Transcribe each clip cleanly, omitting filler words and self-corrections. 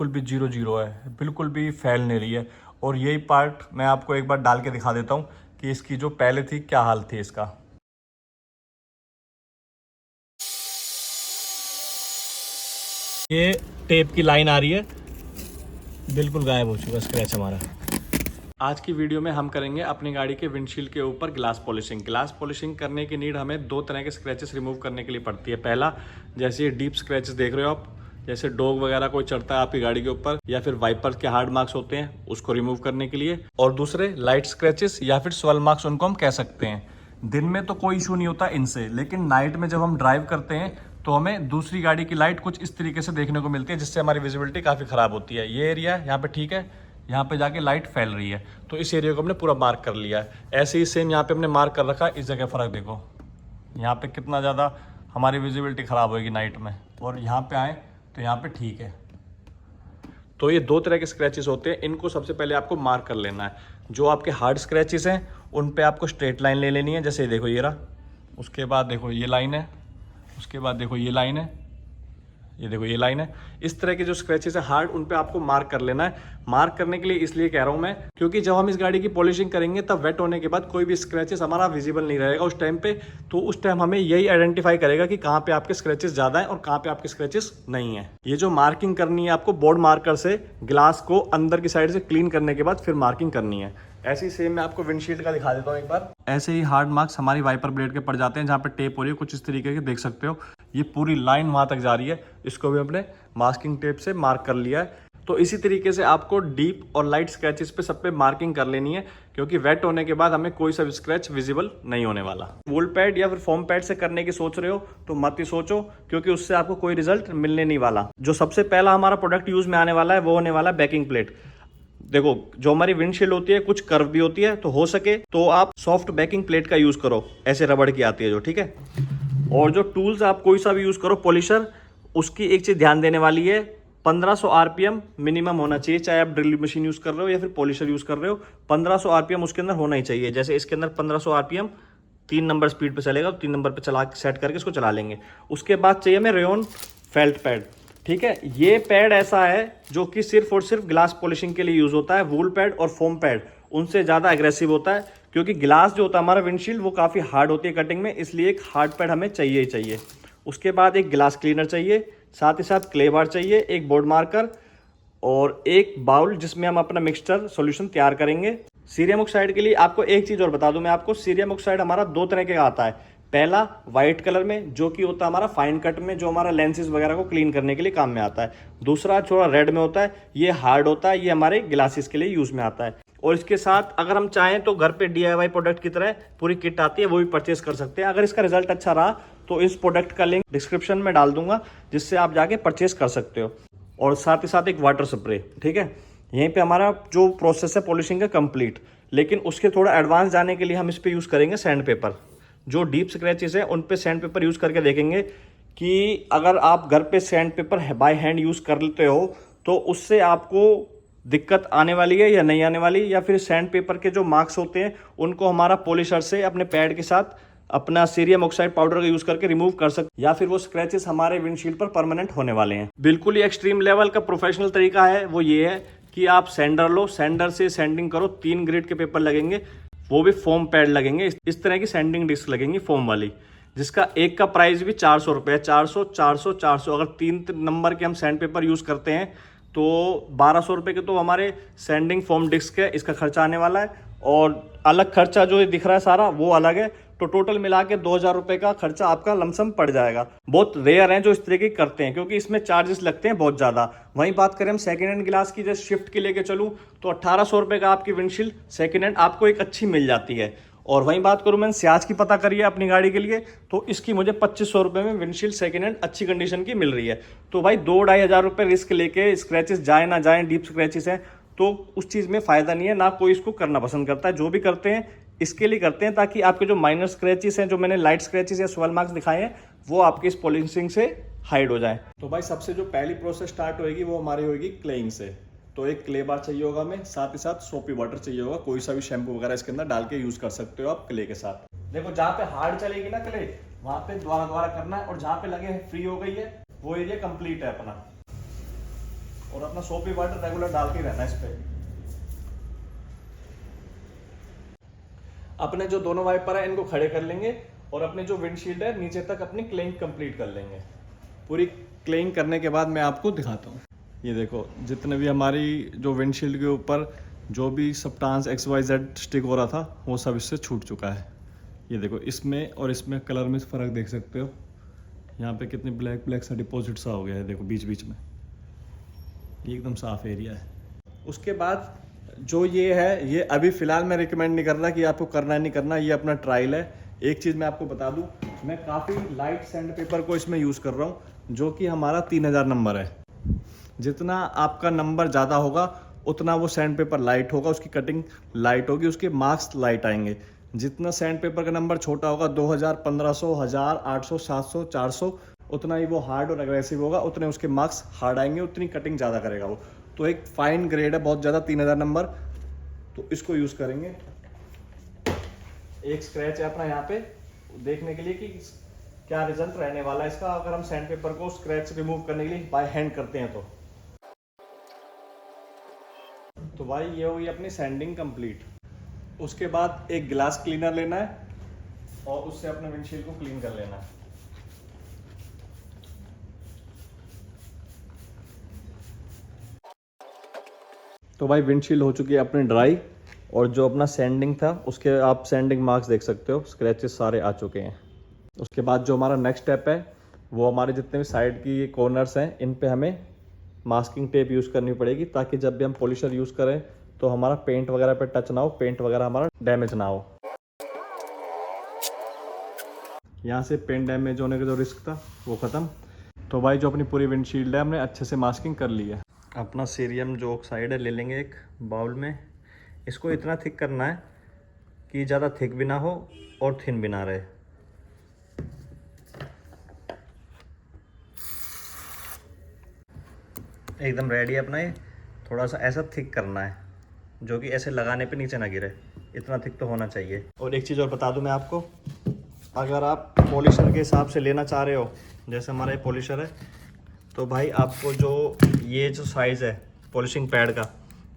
बिल्कुल भी 0-0 है, बिल्कुल भी फैल नहीं रही है। और यही पार्ट मैं आपको एक बार डाल के दिखा देता हूँ कि इसकी जो पहले थी क्या हाल थी इसका। ये टेप की लाइन आ रही है, बिल्कुल गायब हो चुका स्क्रैच हमारा। आज की वीडियो में हम करेंगे अपनी गाड़ी के विंडशील्ड के ऊपर ग्लास पॉलिशिंग। ग्लास पॉलिशिंग करने की नीड हमें दो तरह के स्क्रैचेस रिमूव करने के लिए पड़ती है। पहला, जैसे ये डीप स्क्रैचेस देख रहे हो आप, जैसे डॉग वगैरह कोई चढ़ता है आपकी गाड़ी के ऊपर, या फिर वाइपर के हार्ड मार्क्स होते हैं, उसको रिमूव करने के लिए। और दूसरे लाइट स्क्रैचेस या फिर स्वेल मार्क्स उनको हम कह सकते हैं। दिन में तो कोई इशू नहीं होता इनसे, लेकिन नाइट में जब हम ड्राइव करते हैं तो हमें दूसरी गाड़ी की लाइट कुछ इस तरीके से देखने को मिलती है, जिससे हमारी विजिबिलिटी काफ़ी ख़राब होती है। ये एरिया यहाँ पे ठीक है, यहाँ पे जाके लाइट फैल रही है, तो इस एरिया को हमने पूरा मार्क कर लिया है। ऐसे ही सेम यहाँ पे हमने मार्क कर रखा है। इस जगह फ़र्क देखो, यहाँ पे कितना ज़्यादा हमारी विजिबिलिटी ख़राब होगी नाइट में, और यहाँ पे आए तो यहाँ पे ठीक है। तो ये दो तरह के स्क्रैचेस होते हैं, इनको सबसे पहले आपको मार्क कर लेना है। जो आपके हार्ड स्क्रैचेस हैं उन पे आपको स्ट्रेट लाइन ले लेनी है, जैसे देखो ये रहा, उसके बाद देखो ये लाइन है, उसके बाद देखो ये लाइन है, ये देखो ये लाइन है। इस तरह के जो स्क्रैचेस है हार्ड, उन पे आपको मार्क कर लेना है। मार्क करने के लिए इसलिए कह रहा हूं मैं, क्योंकि जब हम इस गाड़ी की पॉलिशिंग करेंगे तब वेट होने के बाद कोई भी स्क्रैचेस हमारा विजिबल नहीं रहेगा उस टाइम पे। तो उस टाइम हमें यही आइडेंटिफाई करेगा कि कहाँ पे आपके स्क्रैचेस ज्यादा है और कहाँ पे आपके स्क्रैचेस नहीं है। ये जो मार्किंग करनी है आपको बोर्ड मार्कर से ग्लास को अंदर की साइड से क्लीन करने के बाद फिर मार्किंग करनी है। ऐसे ही सेम मैं आपको विंडशील्ड का दिखा देता हूँ एक बार। ऐसे ही हार्ड मार्क्स हमारी वाइपर ब्लेड के पड़ जाते हैं, जहाँ पे टेप हो रही है कुछ इस तरीके के, देख सकते हो ये पूरी लाइन वहां तक जा रही है। इसको भी अपने मास्किंग टेप से मार्क कर लिया है। तो इसी तरीके से आपको डीप और लाइट स्क्रैचेस पे सब पे मार्किंग कर लेनी है, क्योंकि वेट होने के बाद हमें कोई सा स्क्रैच विजिबल नहीं होने वाला। वूल पैड या फिर फोम पैड से करने की सोच रहे हो तो मत ही सोचो, क्योंकि उससे आपको कोई रिजल्ट मिलने नहीं वाला। जो सबसे पहला हमारा प्रोडक्ट यूज में आने वाला है वो होने वाला है बैकिंग प्लेट। देखो, जो हमारी विंडशील्ड होती है कुछ कर्व भी होती है, तो हो सके तो आप सॉफ्ट बैकिंग प्लेट का यूज करो, ऐसे रबड़ की आती है जो, ठीक है। और जो टूल्स आप कोई सा भी यूज करो, पॉलिशर, उसकी एक चीज ध्यान देने वाली है, 1500 आरपीएम मिनिमम होना चाहिए। चाहे आप ड्रिल मशीन यूज कर रहे हो या फिर पॉलिशर यूज कर रहे हो, 1500 आरपीएम उसके अंदर होना ही चाहिए। जैसे इसके अंदर 1500 आरपीएम 3 नंबर स्पीड पे चलेगा, तो 3 नंबर पे चला सेट करके इसको चला लेंगे। उसके बाद चाहिए हमें रेयन फेल्ट पैड, ठीक है। ये पैड ऐसा है जो कि सिर्फ और सिर्फ ग्लास पॉलिशिंग के लिए यूज होता है। वूल पैड और फोम पैड उनसे ज्यादा एग्रेसिव होता है, क्योंकि ग्लास जो होता है हमारा विंडशील्ड वो काफी हार्ड होती है कटिंग में, इसलिए एक हार्ड पैड हमें चाहिए ही चाहिए। उसके बाद एक ग्लास क्लीनर चाहिए, साथ ही साथ क्ले बार चाहिए, एक बोर्ड मार्कर और एक बाउल जिसमें हम अपना मिक्सचर सॉल्यूशन तैयार करेंगे। सीरियम ऑक्साइड के लिए आपको एक चीज और बता दूं मैं आपको, सीरियम ऑक्साइड हमारा दो तरह के आता है। पहला व्हाइट कलर में, जो कि होता है हमारा फाइन कट में, जो हमारा लेंसेज वगैरह को क्लीन करने के लिए काम में आता है। दूसरा थोड़ा रेड में होता है, ये हार्ड होता है, ये हमारे ग्लासेस के लिए यूज में आता है। और इसके साथ अगर हम चाहें तो घर पे DIY प्रोडक्ट की तरह पूरी किट आती है, वो भी परचेस कर सकते हैं। अगर इसका रिजल्ट अच्छा रहा तो इस प्रोडक्ट का लिंक डिस्क्रिप्शन में डाल दूंगा, जिससे आप जाके परचेस कर सकते हो। और साथ ही साथ एक वाटर स्प्रे, ठीक है। यहीं पे हमारा जो प्रोसेस है पॉलिशिंग का कंप्लीट, लेकिन उसके थोड़ा एडवांस जाने के लिए हम इस पे यूज करेंगे सैंड पेपर। जो डीप स्क्रैचेस है उन पे सैंड पेपर यूज करके देखेंगे कि अगर आप घर पे sand paper by hand use कर लेते हो तो उससे आपको दिक्कत आने वाली है या नहीं आने वाली, या फिर सैंड पेपर के जो मार्क्स होते हैं उनको हमारा पॉलिशर से अपने पैड के साथ अपना सीरियम ऑक्साइड पाउडर का यूज करके रिमूव कर सकते, या फिर वो स्क्रैचेस हमारे विंडशील्ड पर परमानेंट होने वाले हैं। बिल्कुल ही एक्सट्रीम लेवल का प्रोफेशनल तरीका है वो ये है कि आप सैंडर लो, सैंडर से सैंडिंग करो, 3 ग्रेड के पेपर लगेंगे, वो भी फोम पैड लगेंगे, इस तरह की सैंडिंग डिस्क लगेंगी फोम वाली, जिसका एक का प्राइस भी 400 रुपये है। 400 400 400, अगर 3 नंबर के हम सैंड पेपर यूज करते हैं तो 1200 रुपये के तो हमारे सैंडिंग फोम डिस्क है, इसका खर्चा आने वाला है। और अलग खर्चा जो दिख रहा है सारा वो अलग है, तो टोटल मिला के 2000 रुपये का खर्चा आपका लमसम पड़ जाएगा। बहुत रेयर हैं जो इस तरीके करते हैं, क्योंकि इसमें चार्जेस लगते हैं बहुत ज़्यादा। वहीं बात करें हम सेकेंड हैंड गिलास की, जैसे शिफ्ट के लेके चलूँ तो 1800 रुपये का आपकी विंडशील्ड सेकेंड हैंड आपको एक अच्छी मिल जाती है। और वहीं बात करूं मैंने सियाज की पता करी है अपनी गाड़ी के लिए, तो इसकी मुझे 2500 रुपये में विंडशील्ड सेकेंड हैंड अच्छी कंडीशन की मिल रही है। तो भाई 2-2,500 रुपये रिस्क लेके स्क्रैचेस जाए ना जाए, डीप स्क्रैचेस हैं तो उस चीज़ में फ़ायदा नहीं है, ना कोई इसको करना पसंद करता है। जो भी करते हैं इसके लिए करते हैं ताकि आपके जो माइनर स्क्रैचेस हैं, जो मैंने लाइट स्क्रैचेस या स्वेल मार्क्स दिखाए हैं, वो आपकी इस पॉलिशिंग से हाइड हो जाए। तो भाई सबसे जो पहली प्रोसेस स्टार्ट होगी वो हमारी होगी क्लेइंग से। तो एक क्ले बार चाहिए होगा हमें, साथ ही साथ सोपी वाटर चाहिए होगा, कोई सा भी शैम्पू वगैरह इसके अंदर डाल के यूज कर सकते हो आप क्ले के साथ। देखो जहाँ पे हार्ड चलेगी ना क्ले, वहां पे द्वारा करना है, और जहाँ पे लगे फ्री हो गई है वो एरिया कंप्लीट है अपना। और अपना सोपी वाटर रेगुलर डालते ही रहना इस पे। अपने जो दोनों वाइपर है इनको खड़े कर लेंगे और अपने जो विंडशील्ड है नीचे तक अपनी क्लीनिंग कंप्लीट कर लेंगे। पूरी क्लीनिंग करने के बाद मैं आपको दिखाता हूँ। ये देखो जितने भी हमारी जो विंडशील्ड के ऊपर जो भी सब्सटेंस XYZ स्टिक हो रहा था वो सब इससे छूट चुका है। ये देखो इसमें और इसमें कलर में फ़र्क देख सकते हो। यहाँ पे कितनी ब्लैक ब्लैक सा डिपॉजिट सा हो गया है, देखो बीच बीच में। ये एकदम साफ एरिया है। उसके बाद जो ये है, ये अभी फ़िलहाल मैं रिकमेंड नहीं कर रहा कि आपको करना है नहीं करना, ये अपना ट्रायल है। एक चीज़ मैं आपको बता दूँ, मैं काफ़ी लाइट सैंड पेपर को इसमें यूज़ कर रहा हूँ जो कि हमारा 3000 नंबर है। जितना आपका नंबर ज़्यादा होगा उतना वो सैंड पेपर लाइट होगा, उसकी कटिंग लाइट होगी, उसके मार्क्स लाइट आएंगे। जितना सैंड पेपर का नंबर छोटा होगा 2000, 1500, 1000, 800, 700, 400, उतना ही वो हार्ड और एग्रेसिव होगा, उतने उसके मार्क्स हार्ड आएंगे, उतनी कटिंग ज़्यादा करेगा वो। तो एक फाइन ग्रेड है बहुत ज़्यादा 3000 नंबर, तो इसको यूज़ करेंगे। एक स्क्रैच है अपना यहाँ पे देखने के लिए कि क्या रिजल्ट रहने वाला है इसका, अगर हम सैंड पेपर को स्क्रैच रिमूव करने के लिए बाय हैंड करते हैं तो भाई ये हुई अपनी सैंडिंग कंप्लीट। उसके बाद एक ग्लास क्लीनर लेना है और उससे अपने विंडशील्ड को क्लीन कर लेना है। तो भाई विंडशील्ड हो चुकी है अपनी ड्राई, और जो अपना सैंडिंग था उसके आप सैंडिंग मार्क्स देख सकते हो, स्क्रैचेस सारे आ चुके हैं। उसके बाद जो हमारा नेक्स्ट स्टेप है वो हमारे जितने भी साइड की कॉर्नर्स हैं इन पे हमें मास्किंग टेप यूज़ करनी पड़ेगी, ताकि जब भी हम पॉलिशर यूज़ करें तो हमारा पेंट वगैरह पे टच ना हो, पेंट वगैरह हमारा डैमेज ना हो। यहाँ से पेंट डैमेज होने का जो रिस्क था वो ख़त्म। तो भाई जो अपनी पूरी विंडशील्ड है हमने अच्छे से मास्किंग कर ली है। अपना सीरियम जो ऑक्साइड है ले लेंगे एक बाउल में। इसको इतना थिक करना है कि ज़्यादा थिक भी ना हो और थिन भी ना रहे। एकदम रेडी है अपना ये। थोड़ा सा ऐसा थिक करना है जो कि ऐसे लगाने पे नीचे ना गिरे, इतना थिक तो होना चाहिए। और एक चीज़ और बता दूं मैं आपको, अगर आप पॉलिशर के हिसाब से लेना चाह रहे हो, जैसे हमारा ये पॉलिशर है, तो भाई आपको ये जो साइज़ है पॉलिशिंग पैड का,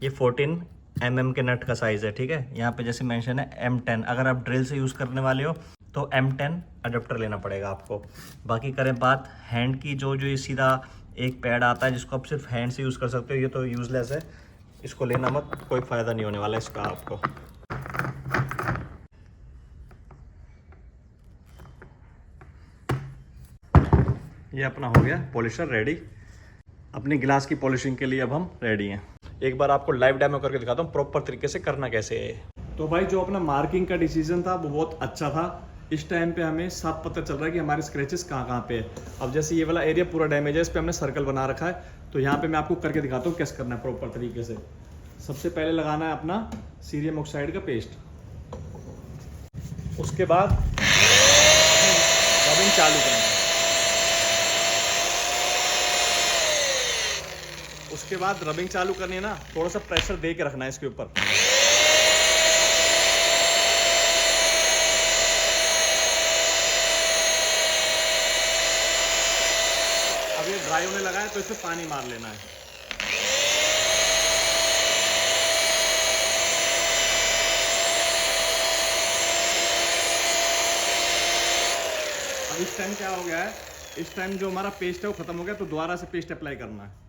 ये 14 mm के नट का साइज़ है, ठीक है। यहाँ पे जैसे मेंशन है M10। अगर आप ड्रिल से यूज़ करने वाले हो तो M10 अडेप्टर लेना पड़ेगा आपको। बाकी करें बात हैंड की, जो ये सीधा एक पैड आता है जिसको आप सिर्फ हैंड से यूज़ कर सकते हो, ये तो यूज़लेस है, इसको लेना मत, कोई फ़ायदा नहीं होने वाला इसका आपको। ये अपना हो गया पॉलिशर रेडी। अपनी गिलास की पॉलिशिंग के लिए अब हम रेडी हैं। एक बार आपको लाइव डेमो करके दिखाता हूँ प्रॉपर तरीके से करना कैसे है। तो भाई जो अपना मार्किंग का डिसीजन था वो बहुत अच्छा था। इस टाइम पे हमें साफ पता चल रहा है कि हमारे स्क्रैचेस कहाँ पे है। अब जैसे ये वाला एरिया पूरा डैमेज है, इस पे हमने सर्कल बना रखा है, तो यहाँ पे मैं आपको करके दिखाता हूँ कैसे करना है प्रॉपर तरीके से। सबसे पहले लगाना है अपना सीरियम ऑक्साइड का पेस्ट। उसके बाद रबिंग चालू करना है। उसके बाद रबिंग चालू करनी है ना, थोड़ा सा प्रेशर दे के रखना है इसके ऊपर। अब ये ड्राई होने लगा है तो इसमें पानी मार लेना है। अब इस टाइम क्या हो गया है, इस टाइम जो हमारा पेस्ट है वो खत्म हो गया, तो दोबारा से पेस्ट अप्लाई करना है।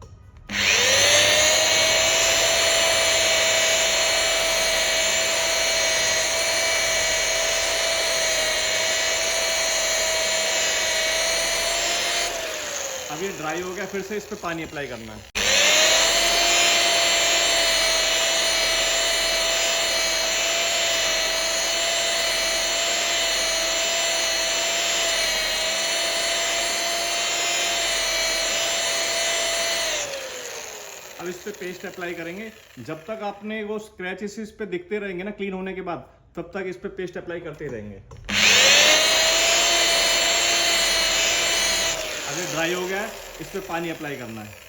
अब ये ड्राई हो गया, फिर से इस पे पानी अप्लाई करना है। अब इस पे पेस्ट अप्लाई करेंगे। जब तक आपने वो स्क्रैचेस इस पे दिखते रहेंगे ना क्लीन होने के बाद, तब तक इस पे पेस्ट अप्लाई करते रहेंगे। अब ये ड्राई हो गया है, इस पे पानी अप्लाई करना है।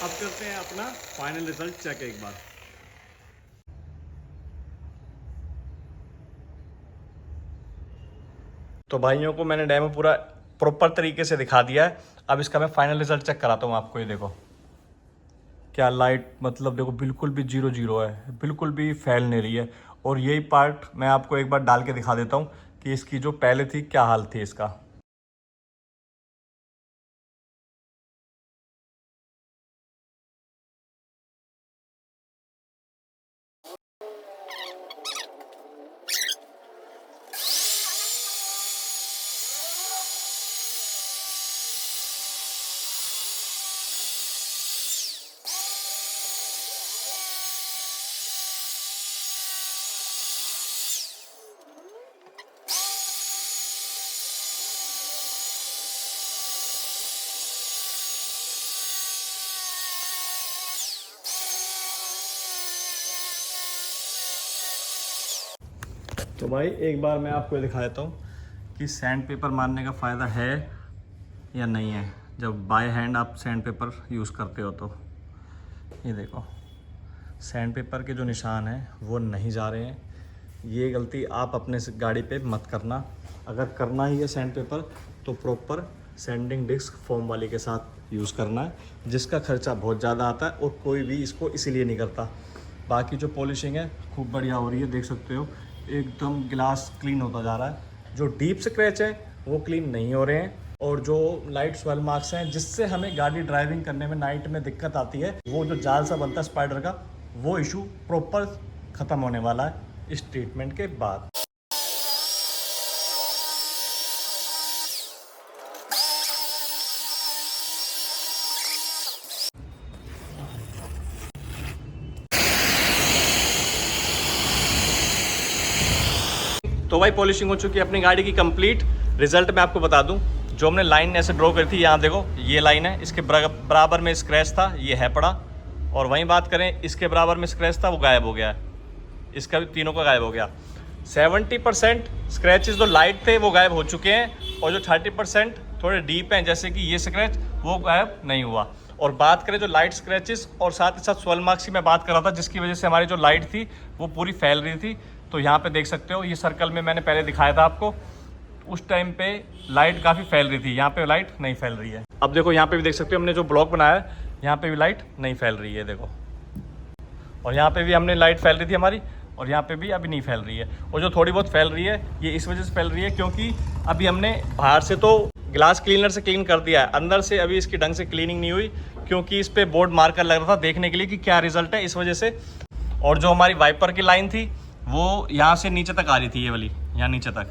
अब करते हैं अपना फाइनल रिजल्ट चेक एक बार। तो भाइयों को मैंने डेमो पूरा प्रॉपर तरीके से दिखा दिया है। अब इसका मैं फाइनल रिजल्ट चेक कराता हूँ आपको। ये देखो क्या लाइट, मतलब देखो बिल्कुल भी 0-0 है, बिल्कुल भी फैल नहीं रही है। और यही पार्ट मैं आपको एक बार डाल के दिखा देता हूँ कि इसकी जो पहले थी क्या हाल थी इसका। तो भाई एक बार मैं आपको ये दिखा देता हूँ कि सैंड पेपर मारने का फ़ायदा है या नहीं है जब बाय हैंड आप सैंड पेपर यूज़ करते हो। तो ये देखो सैंड पेपर के जो निशान हैं वो नहीं जा रहे हैं। ये गलती आप अपने गाड़ी पे मत करना। अगर करना ही है सैंड पेपर तो प्रॉपर सैंडिंग डिस्क फोम वाली के साथ यूज़ करना है, जिसका खर्चा बहुत ज़्यादा आता है और कोई भी इसको इसीलिए नहीं करता। बाकी जो पॉलिशिंग है खूब बढ़िया हो रही है, देख सकते हो एकदम ग्लास क्लीन होता जा रहा है। जो डीप स्क्रैच है वो क्लीन नहीं हो रहे हैं, और जो लाइट स्वेल मार्क्स हैं जिससे हमें गाड़ी ड्राइविंग करने में नाइट में दिक्कत आती है, वो जो जाल सा बनता है स्पाइडर का, वो इशू प्रॉपर ख़त्म होने वाला है इस ट्रीटमेंट के बाद। तो भाई पॉलिशिंग हो चुकी है अपनी गाड़ी की कंप्लीट। रिजल्ट मैं आपको बता दूं, जो हमने लाइन ऐसे ड्रॉ करी थी, यहाँ देखो ये लाइन है, इसके बराबर में स्क्रैच था, ये है पड़ा। और वहीं बात करें इसके बराबर में स्क्रैच था, वो गायब हो गया है। इसका भी तीनों का गायब हो गया। 70% स्क्रैचेस जो लाइट थे वो गायब हो चुके हैं, और जो 30% थोड़े डीप हैं जैसे कि ये स्क्रैच, वो गायब नहीं हुआ। और बात करें जो लाइट स्क्रैचेस और साथ ही साथ स्वेल मार्क्स की मैं बात कर रहा था, जिसकी वजह से हमारी जो लाइट थी वो पूरी फैल रही थी। तो यहाँ पे देख सकते हो, ये सर्कल में मैंने पहले दिखाया था आपको, उस टाइम पे लाइट काफ़ी फैल रही थी, यहाँ पे लाइट नहीं फैल रही है। अब देखो यहाँ पे भी देख सकते हो, हमने जो ब्लॉक बनाया है यहाँ पे भी लाइट नहीं फैल रही है, देखो। और यहाँ पे भी हमने लाइट फैल रही थी हमारी, और यहाँ पे भी अभी नहीं फैल रही है। और जो थोड़ी बहुत फैल रही है ये इस वजह से फैल रही है क्योंकि अभी हमने बाहर से तो ग्लास क्लीनर से क्लीन कर दिया है, अंदर से अभी इसकी ढंग से क्लीनिंग नहीं हुई, क्योंकि इस पे बोर्ड मार्कर लग रहा था देखने के लिए कि क्या रिजल्ट है, इस वजह से। और जो हमारी वाइपर की लाइन थी वो यहाँ से नीचे तक आ रही थी, ये वाली यहाँ नीचे तक,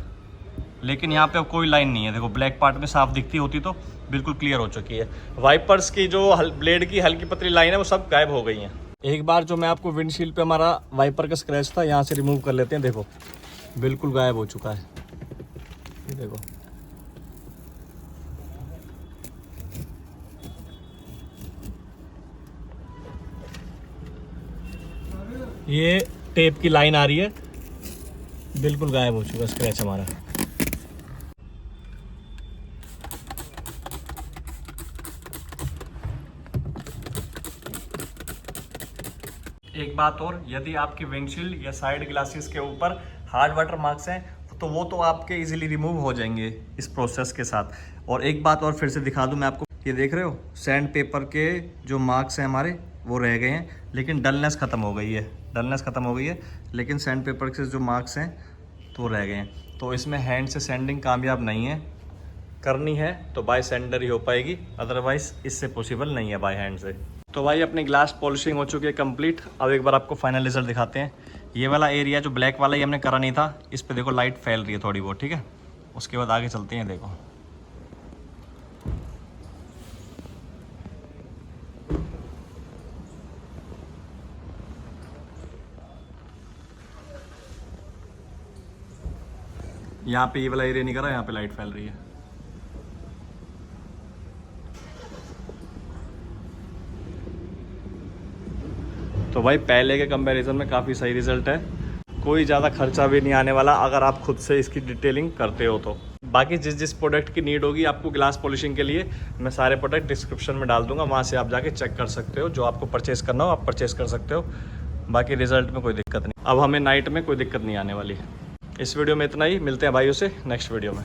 लेकिन यहाँ पे अब कोई लाइन नहीं है। देखो ब्लैक पार्ट में साफ दिखती होती तो बिल्कुल क्लियर हो चुकी है। वाइपर्स की जो ब्लेड की हल्की पतली लाइन है वो सब गायब हो गई हैं। एक बार जो मैं आपको विंडशील्ड पे हमारा वाइपर का स्क्रैच था यहाँ से रिमूव कर लेते हैं, देखो बिल्कुल गायब हो चुका है, ये देखो। ये टेप की लाइन आ रही है, बिल्कुल गायब हो चुका स्क्रैच हमारा। एक बात और, यदि आपके विंडशील्ड या साइड ग्लासेस के ऊपर हार्ड वाटर मार्क्स हैं तो वो तो आपके इजीली रिमूव हो जाएंगे इस प्रोसेस के साथ। और एक बात और फिर से दिखा दूं मैं आपको, ये देख रहे हो सैंड पेपर के जो मार्क्स हैं हमारे वो रह गए हैं, लेकिन डलनेस ख़त्म हो गई है, डलनेस ख़त्म हो गई है, लेकिन सैंड पेपर के जो मार्क्स हैं तो रह गए हैं। तो इसमें हैंड से सैंडिंग कामयाब नहीं है, करनी है तो बाय सैंडर ही हो पाएगी, अदरवाइज इससे पॉसिबल नहीं है बाय हैंड से। तो भाई अपनी ग्लास पॉलिशिंग हो चुकी है कंप्लीट। अब एक बार आपको फाइनल रिजल्ट दिखाते हैं। ये वाला एरिया जो ब्लैक वाला, ये हमने करा नहीं था, इस पे देखो लाइट फैल रही है थोड़ी बहुत, ठीक है। उसके बाद आगे चलते हैं, देखो यहाँ पे ये वाला एरिया नहीं करा, यहाँ पे लाइट फैल रही है। तो भाई पहले के कंपैरिजन में काफ़ी सही रिजल्ट है, कोई ज़्यादा खर्चा भी नहीं आने वाला अगर आप खुद से इसकी डिटेलिंग करते हो तो। बाकी जिस प्रोडक्ट की नीड होगी आपको ग्लास पॉलिशिंग के लिए, मैं सारे प्रोडक्ट डिस्क्रिप्शन में डाल दूंगा, वहाँ से आप जाके चेक कर सकते हो। जो आपको परचेज़ करना हो आप परचेज़ कर सकते हो। बाकी रिजल्ट में कोई दिक्कत नहीं। अब हमें नाइट में कोई दिक्कत नहीं आने वाली। इस वीडियो में इतना ही, मिलते हैं भाइयों से नेक्स्ट वीडियो में।